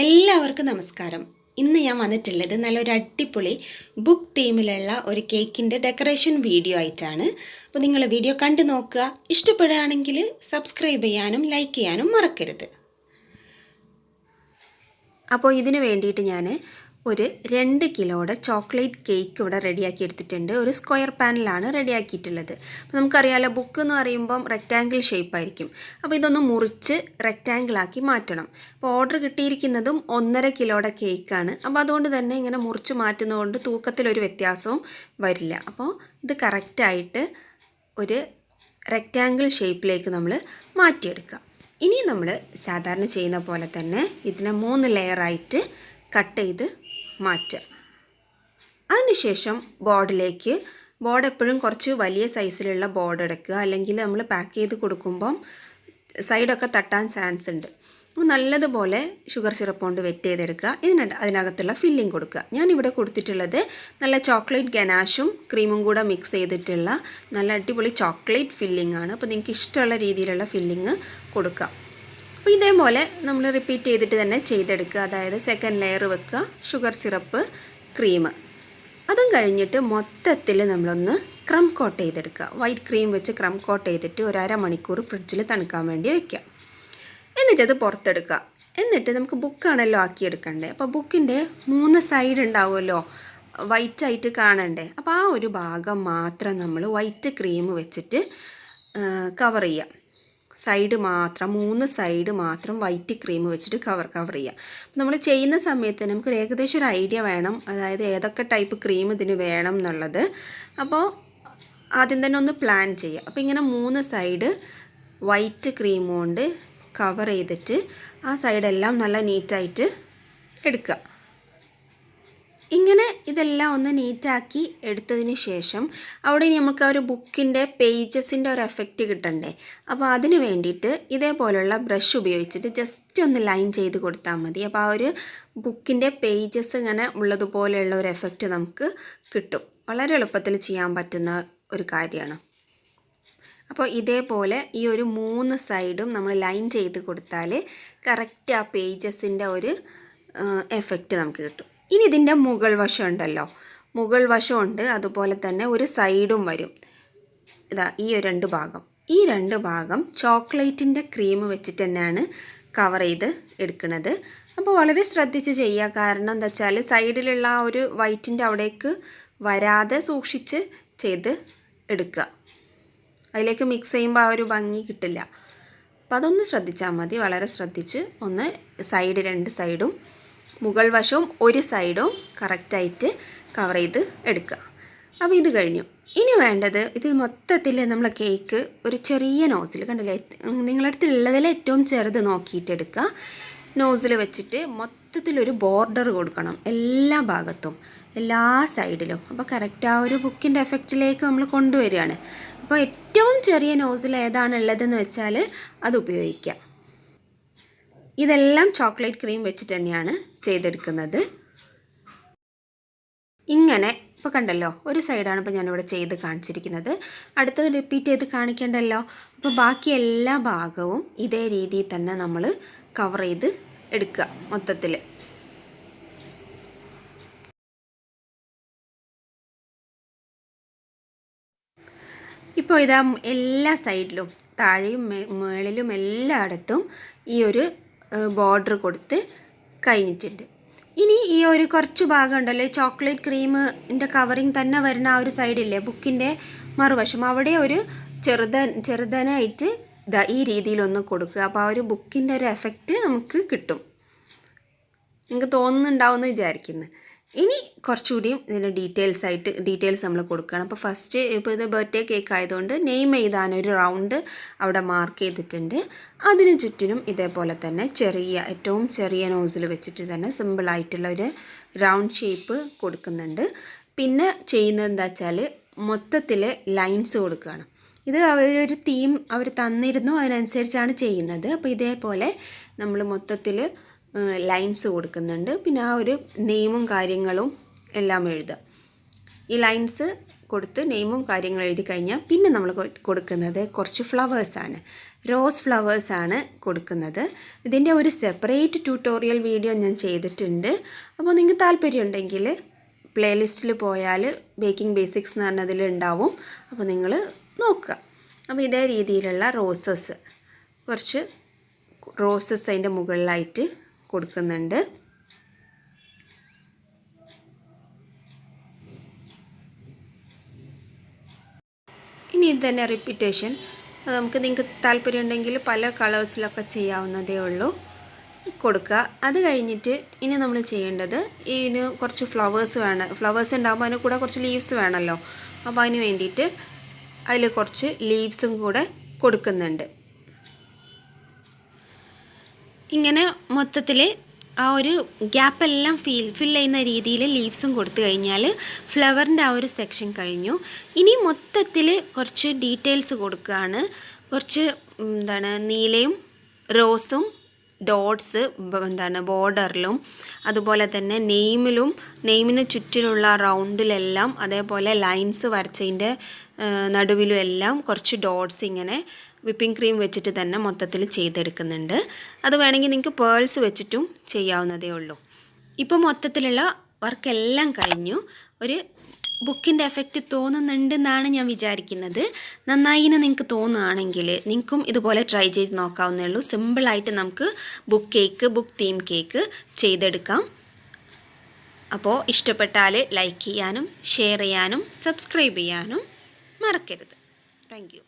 എല്ലാവർക്കും നമസ്കാരം. ഇന്ന് ഞാൻ വന്നിട്ടുള്ളത് നല്ലൊരു അടിപൊളി ബുക്ക് തീമിലുള്ള ഒരു കേക്കിൻ്റെ ഡെക്കറേഷൻ വീഡിയോ ആയിട്ടാണ്. അപ്പോൾ നിങ്ങൾ വീഡിയോ കണ്ടു നോക്കുക. ഇഷ്ടപ്പെടുകയാണെങ്കിൽ സബ്സ്ക്രൈബ് ചെയ്യാനും ലൈക്ക് ചെയ്യാനും മറക്കരുത്. അപ്പോൾ ഇതിന് വേണ്ടിയിട്ട് ഞാൻ ഒരു 2 കിലോയുടെ ചോക്ലേറ്റ് കേക്ക് ഇവിടെ റെഡിയാക്കി എടുത്തിട്ടുണ്ട്. ഒരു സ്ക്വയർ പാനിലാണ് റെഡിയാക്കിയിട്ടുള്ളത്. അപ്പോൾ നമുക്കറിയാമല്ലോ, ബുക്ക് എന്ന് പറയുമ്പം റെക്റ്റാങ്കിൾ ഷേപ്പായിരിക്കും. അപ്പോൾ ഇതൊന്ന് മുറിച്ച് റെക്റ്റാങ്കിളാക്കി മാറ്റണം. അപ്പോൾ ഓർഡർ കിട്ടിയിരിക്കുന്നതും 1.5 കിലോയുടെ കേക്കാണ്. അപ്പോൾ അതുകൊണ്ട് തന്നെ ഇങ്ങനെ മുറിച്ച് മാറ്റുന്നതുകൊണ്ട് തൂക്കത്തിലൊരു വ്യത്യാസവും വരില്ല. അപ്പോൾ ഇത് കറക്റ്റായിട്ട് ഒരു റെക്റ്റാങ്കിൾ ഷേപ്പിലേക്ക് നമ്മൾ മാറ്റിയെടുക്കുക. ഇനി നമ്മൾ സാധാരണ ചെയ്യുന്ന പോലെ തന്നെ ഇതിനെ 3 ലെയറായിട്ട് കട്ട് ചെയ്ത് മാറ്റുക. അതിനുശേഷം ബോർഡ് എപ്പോഴും കുറച്ച് വലിയ സൈസിലുള്ള ബോർഡ് എടുക്കുക, അല്ലെങ്കിൽ നമ്മൾ പാക്ക് ചെയ്ത് കൊടുക്കുമ്പം സൈഡൊക്കെ തട്ടാൻ ചാൻസ് ഉണ്ട്. അപ്പോൾ നല്ലതുപോലെ ഷുഗർ സിറപ്പ് കൊണ്ട് വെറ്റ് ചെയ്തെടുക്കുക. അതിനകത്തുള്ള ഫില്ലിംഗ് കൊടുക്കുക. ഞാനിവിടെ കൊടുത്തിട്ടുള്ളത് നല്ല ചോക്ലേറ്റ് ഗനാഷും ക്രീമും കൂടെ മിക്സ് ചെയ്തിട്ടുള്ള നല്ല അടിപൊളി ചോക്ലേറ്റ് ഫില്ലിംഗ് ആണ്. അപ്പോൾ നിങ്ങൾക്ക് ഇഷ്ടമുള്ള രീതിയിലുള്ള ഫില്ലിങ് കൊടുക്കുക. അപ്പോൾ ഇതേപോലെ നമ്മൾ റിപ്പീറ്റ് ചെയ്തിട്ട് തന്നെ ചെയ്തെടുക്കുക. അതായത് സെക്കൻഡ് ലെയർ വെക്കുക, ഷുഗർ സിറപ്പ്, ക്രീം. അതും കഴിഞ്ഞിട്ട് മൊത്തത്തിൽ നമ്മളൊന്ന് ക്രം കോട്ട് ചെയ്തെടുക്കുക. വൈറ്റ് ക്രീം വെച്ച് ക്രം കോട്ട് ചെയ്തിട്ട് ഒരു അരമണിക്കൂർ ഫ്രിഡ്ജിൽ തണുക്കാൻ വേണ്ടി വയ്ക്കുക. എന്നിട്ടത് പുറത്തെടുക്കുക. എന്നിട്ട് നമുക്ക് ബുക്കാണല്ലോ ആക്കിയെടുക്കണ്ടേ. അപ്പോൾ ബുക്കിൻ്റെ 3 സൈഡ് ഉണ്ടാവുമല്ലോ, വൈറ്റായിട്ട് കാണണ്ടേ. അപ്പോൾ ആ ഒരു ഭാഗം മാത്രം നമ്മൾ വൈറ്റ് ക്രീം വെച്ചിട്ട് കവർ ചെയ്യുക. സൈഡ് മാത്രം 3 സൈഡ് മാത്രം വൈറ്റ് ക്രീം വെച്ചിട്ട് കവർ ചെയ്യുക. നമ്മൾ ചെയ്യുന്ന സമയത്ത് നമുക്കൊരു ഏകദേശം ഒരു ഐഡിയ വേണം, അതായത് ഏതൊക്കെ ടൈപ്പ് ക്രീം ഇതിന് വേണം എന്നുള്ളത്. അപ്പോൾ ആദ്യം തന്നെ ഒന്ന് പ്ലാൻ ചെയ്യുക. അപ്പോൾ ഇങ്ങനെ 3 സൈഡ് വൈറ്റ് ക്രീം കൊണ്ട് കവർ ചെയ്തിട്ട് ആ സൈഡെല്ലാം നല്ല നീറ്റായിട്ട് എടുക്കുക. ഇങ്ങനെ ഇതെല്ലാം ഒന്ന് നീറ്റാക്കി എടുത്തതിന് ശേഷം അവിടെ നമുക്ക് ആ ഒരു ബുക്കിൻ്റെ പേജസിൻ്റെ ഒരു എഫക്റ്റ് കിട്ടണ്ടേ. അപ്പോൾ അതിന് വേണ്ടിയിട്ട് ഇതേപോലുള്ള ബ്രഷ് ഉപയോഗിച്ചിട്ട് ജസ്റ്റ് ഒന്ന് ലൈൻ ചെയ്ത് കൊടുത്താൽ മതി. അപ്പോൾ ആ ഒരു ബുക്കിൻ്റെ പേജസ് ഇങ്ങനെ ഉള്ളതുപോലെയുള്ള ഒരു എഫക്റ്റ് നമുക്ക് കിട്ടും. വളരെ എളുപ്പത്തിൽ ചെയ്യാൻ പറ്റുന്ന ഒരു കാര്യമാണ്. അപ്പോൾ ഇതേപോലെ ഈ ഒരു 3 സൈഡും നമ്മൾ ലൈൻ ചെയ്ത് കൊടുത്താൽ കറക്റ്റ് ആ പേജസിൻ്റെ ഒരു എഫക്റ്റ് നമുക്ക് കിട്ടും. ഇനി ഇതിൻ്റെ മുകൾ വശം ഉണ്ടല്ലോ, മുകൾ വശമുണ്ട്, അതുപോലെ തന്നെ ഒരു സൈഡും വരും. ഇതാ ഈ 2 ഭാഗം, ഈ 2 ഭാഗം ചോക്ലേറ്റിൻ്റെ ക്രീം വെച്ചിട്ട് തന്നെയാണ് കവർ ചെയ്ത് എടുക്കുന്നത്. അപ്പോൾ വളരെ ശ്രദ്ധിച്ച് ചെയ്യുക. കാരണം എന്താ വെച്ചാൽ സൈഡിലുള്ള ആ ഒരു വൈറ്റിൻ്റെ അവിടേക്ക് വരാതെ സൂക്ഷിച്ച് ചെയ്ത് എടുക്കുക. അതിലേക്ക് മിക്സ് ചെയ്യുമ്പോൾ ആ ഒരു ഭംഗി കിട്ടില്ല. അപ്പോൾ അതൊന്ന് ശ്രദ്ധിച്ചാൽ മതി. വളരെ ശ്രദ്ധിച്ച് ഒന്ന് 2 സൈഡും മുകൾ വശവും ഒരു സൈഡും കറക്റ്റായിട്ട് കവർ ചെയ്ത് എടുക്കുക. അപ്പോൾ ഇത് കഴിഞ്ഞു. ഇനി വേണ്ടത്, ഇതിൽ മൊത്തത്തിൽ നമ്മൾ കേക്ക് ഒരു ചെറിയ നോസിൽ കണ്ടില്ലേ, നിങ്ങളടുത്തുള്ളതിൽ ഏറ്റവും ചെറുത് നോക്കിയിട്ടെടുക്കുക. നോസിൽ വെച്ചിട്ട് മൊത്തത്തിലൊരു ബോർഡർ കൊടുക്കണം എല്ലാ ഭാഗത്തും, എല്ലാ സൈഡിലും. അപ്പോൾ കറക്റ്റ് ആ ഒരു ബുക്കിൻ്റെ എഫക്റ്റിലേക്ക് നമ്മൾ കൊണ്ടുവരികയാണ്. അപ്പോൾ ഏറ്റവും ചെറിയ നോസിൽ ഏതാണ് ഉള്ളതെന്ന് വെച്ചാൽ അത് ഉപയോഗിക്കുക. ഇതെല്ലാം ചോക്ലേറ്റ് ക്രീം വെച്ചിട്ട് തന്നെയാണ് ചെയ്തെടുക്കുന്നത്. ഇങ്ങനെ ഇപ്പോൾ കണ്ടല്ലോ, ഒരു സൈഡാണ് ഇപ്പോൾ ഞാനിവിടെ ചെയ്ത് കാണിച്ചിരിക്കുന്നത്. അടുത്തത് റിപ്പീറ്റ് ചെയ്ത് കാണിക്കേണ്ടല്ലോ. അപ്പോൾ ബാക്കി എല്ലാ ഭാഗവും ഇതേ രീതിയിൽ തന്നെ നമ്മൾ കവർ ചെയ്ത് എടുക്കുക മൊത്തത്തിൽ. ഇപ്പോൾ ഇതാ എല്ലാ സൈഡിലും താഴെയും മുകളിലും എല്ലായിടത്തും ഈ ഒരു ബോർഡർ കൊടുത്ത് കഴിഞ്ഞിട്ടുണ്ട്. ഇനി ഈ ഒരു കുറച്ച് ഭാഗം ഉണ്ടല്ലോ, ചോക്ലേറ്റ് ക്രീമിൻ്റെ കവറിങ് തന്നെ വരുന്ന ആ ഒരു സൈഡില്ലേ ബുക്കിൻ്റെ മറുവശം, അവിടെ ഒരു ചെറുതനായിട്ട് ഇതാ ഈ രീതിയിലൊന്ന് കൊടുക്കുക. അപ്പോൾ ആ ഒരു ബുക്കിൻ്റെ ഒരു എഫക്റ്റ് നമുക്ക് കിട്ടും. നിങ്ങൾക്ക് തോന്നുന്നുണ്ടാവുമെന്ന് വിചാരിക്കുന്നു. ഇനി കുറച്ചുകൂടിയും ഇതിൻ്റെ ഡീറ്റെയിൽസ് നമ്മൾ കൊടുക്കണം. അപ്പോൾ ഫസ്റ്റ് ഇപ്പോൾ ഇത് ബർത്ത്ഡേ കേക്ക് ആയതുകൊണ്ട് നെയിം എഴുതാനൊരു റൗണ്ട് അവിടെ മാർക്ക് ചെയ്തിട്ടുണ്ട്. അതിന് ചുറ്റിനും ഇതേപോലെ തന്നെ ഏറ്റവും ചെറിയ നോസിൽ വെച്ചിട്ട് തന്നെ സിമ്പിളായിട്ടുള്ള ഒരു റൗണ്ട് ഷേപ്പ് കൊടുക്കുന്നുണ്ട്. പിന്നെ ചെയ്യുന്നത് എന്താ വെച്ചാൽ മൊത്തത്തിൽ ലൈൻസ് കൊടുക്കുകയാണ്. ഇത് അവരൊരു തീം അവർ തന്നിരുന്നു, അതിനനുസരിച്ചാണ് ചെയ്യുന്നത്. അപ്പോൾ ഇതേപോലെ നമ്മൾ മൊത്തത്തിൽ ലൈൻസ് കൊടുക്കുന്നുണ്ട്. പിന്നെ ആ ഒരു നെയിമും കാര്യങ്ങളും എല്ലാം എഴുതുക. ഈ ലൈൻസ് കൊടുത്ത് നെയിമും കാര്യങ്ങളും എഴുതി കഴിഞ്ഞാൽ പിന്നെ നമ്മൾ കൊടുക്കുന്നത് കുറച്ച് ഫ്ലവേഴ്സാണ്. റോസ് ഫ്ലവേഴ്സാണ് കൊടുക്കുന്നത്. ഇതിൻ്റെ ഒരു സെപ്പറേറ്റ് ട്യൂട്ടോറിയൽ വീഡിയോ ഞാൻ ചെയ്തിട്ടുണ്ട്. അപ്പോൾ നിങ്ങൾക്ക് താല്പര്യമുണ്ടെങ്കിൽ പ്ലേലിസ്റ്റിൽ പോയാൽ ബേക്കിംഗ് ബേസിക്സ് എന്ന് പറഞ്ഞതിൽ ഉണ്ടാവും. അപ്പോൾ നിങ്ങൾ നോക്കുക. അപ്പോൾ ഇതേ രീതിയിലുള്ള കുറച്ച് റോസസ് അതിൻ്റെ മുകളിലായിട്ട് കൊടുക്കുന്നുണ്ട്. ഇനി ഇത് തന്നെ റിപ്പീറ്റേഷൻ. നമുക്ക് നിങ്ങൾക്ക് താല്പര്യമുണ്ടെങ്കിൽ പല കളേഴ്സിലൊക്കെ ചെയ്യാവുന്നതേ ഉള്ളൂ. കൊടുക്കുക. അത് കഴിഞ്ഞിട്ട് ഇനി നമ്മൾ ചെയ്യേണ്ടത് ഇതിന് കുറച്ച് ഫ്ലവേഴ്സ് വേണം. ഫ്ലവേഴ്സ് ഉണ്ടാകുമ്പോൾ അതിന് കൂടെ കുറച്ച് ലീവ്സ് വേണമല്ലോ. അപ്പോൾ അതിന് വേണ്ടിയിട്ട് അതിൽ കുറച്ച് ലീവ്സും കൂടെ കൊടുക്കുന്നുണ്ട്. ഇങ്ങനെ മൊത്തത്തിൽ ആ ഒരു ഗ്യാപ്പെല്ലാം ഫിൽ ചെയ്യുന്ന രീതിയിൽ ലീവ്സും കൊടുത്തു കഴിഞ്ഞാൽ ഫ്ലവറിൻ്റെ ആ ഒരു സെക്ഷൻ കഴിഞ്ഞു. ഇനി മൊത്തത്തിൽ കുറച്ച് ഡീറ്റെയിൽസ് കൊടുക്കുകയാണ്. കുറച്ച് നീലയും റോസും ഡോട്ട്സ് ബോർഡറിലും അതുപോലെ തന്നെ നെയിമിന് ചുറ്റിലുള്ള റൗണ്ടിലെല്ലാം അതേപോലെ ലൈൻസ് വരച്ചതിൻ്റെ നടുവിലും എല്ലാം കുറച്ച് ഡോട്ട്സ് ഇങ്ങനെ വിപ്പിംഗ് ക്രീം വെച്ചിട്ട് തന്നെ മൊത്തത്തിൽ ചെയ്തെടുക്കുന്നുണ്ട്. അത് വേണമെങ്കിൽ നിങ്ങൾക്ക് പേൾസ് വെച്ചിട്ടും ചെയ്യാവുന്നതേ ഉള്ളൂ. ഇപ്പോൾ മൊത്തത്തിലുള്ള വർക്കെല്ലാം കഴിഞ്ഞു. ഒരു ബുക്കിൻ്റെ എഫക്റ്റ് തോന്നുന്നുണ്ടെന്നാണ് ഞാൻ വിചാരിക്കുന്നത്. നന്നായി എന്ന് നിങ്ങൾക്ക് തോന്നുകയാണെങ്കിൽ നിങ്ങൾക്കും ഇതുപോലെ ട്രൈ ചെയ്ത് നോക്കാവുന്നേ ഉള്ളൂ. സിമ്പിളായിട്ട് നമുക്ക് ബുക്ക് തീം കേക്ക് ചെയ്തെടുക്കാം. അപ്പോൾ ഇഷ്ടപ്പെട്ടാൽ ലൈക്ക് ചെയ്യാനും ഷെയർ ചെയ്യാനും സബ്സ്ക്രൈബ് ചെയ്യാനും മറക്കരുത്. Thank you.